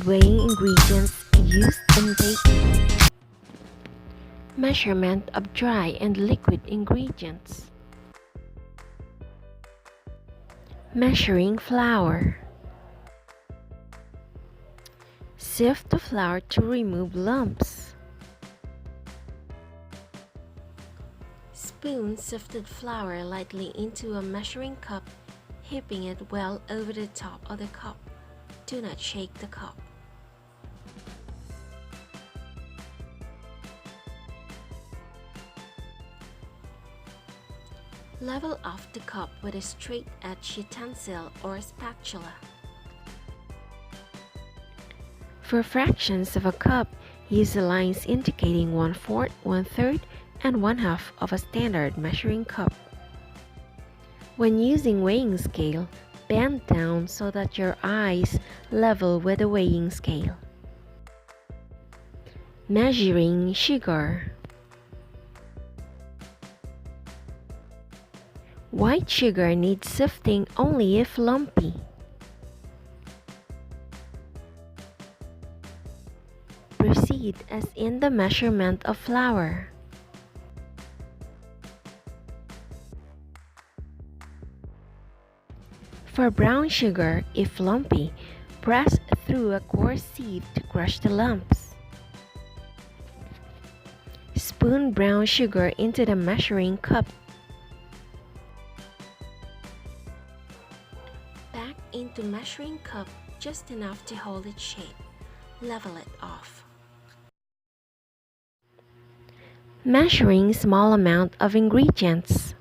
weighing ingredients used in baking. Measurement of dry and liquid ingredients. Measuring flour. Sift the flour to remove lumps. Spoon sifted flour lightly into a measuring cup, heaping it well over the top of the cup. Do not shake the cup. Level off the cup with a straight-edge utensil or spatula. For fractions of a cup, use the lines indicating 1/4, 1/3, and 1/2 of a standard measuring cup. When using weighing scale, bend down so that your eyes level with the weighing scale. Measuring sugar. White sugar needs sifting only if lumpy. Proceed as in the measurement of flour. For brown sugar, if lumpy, press through a coarse sieve to crush the lumps. Spoon brown sugar into the measuring cup. Back into measuring cup just enough to hold its shape. Level it off. Measuring small amount of ingredients.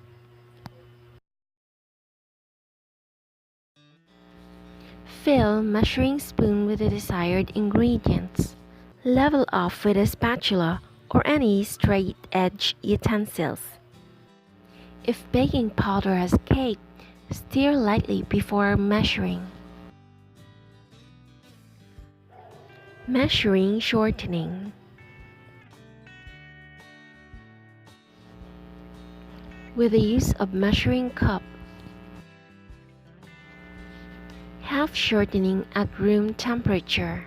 Fill measuring spoon with the desired ingredients. Level off with a spatula or any straight-edge utensils. If baking powder has caked, stir lightly before measuring. Measuring shortening. With the use of measuring cup, half shortening at room temperature.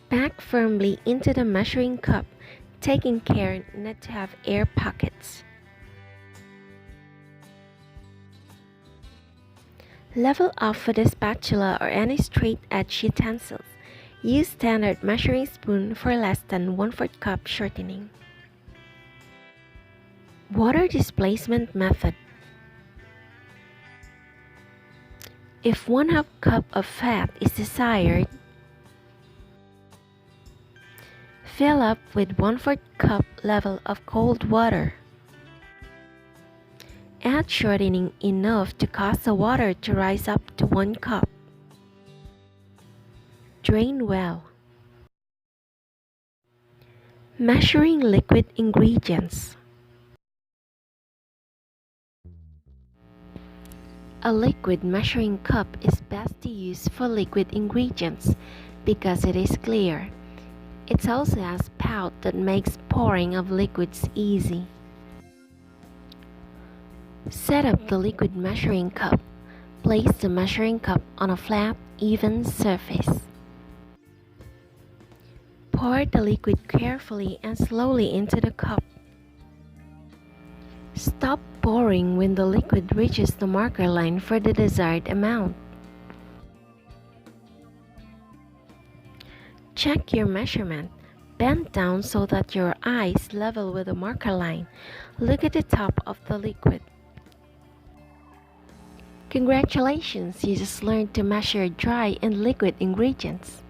Pack firmly into the measuring cup, taking care not to have air pockets. Level off with a spatula or any straight-edge utensils. Use standard measuring spoon for less than 1/4 cup shortening. Water displacement method. If 1/2 cup of fat is desired, fill up with 1/4 cup level of cold water. Add shortening enough to cause the water to rise up to 1 cup. Drain well. Measuring liquid ingredients. A liquid measuring cup is best to use for liquid ingredients because it is clear. It also has spout that makes pouring of liquids easy. Set up the liquid measuring cup. Place the measuring cup on a flat, even surface. Pour the liquid carefully and slowly into the cup. Stop pouring when the liquid reaches the marker line for the desired amount. Check your measurement. Bend down so that your eyes level with the marker line. Look at the top of the liquid. Congratulations, you just learned to measure dry and liquid ingredients.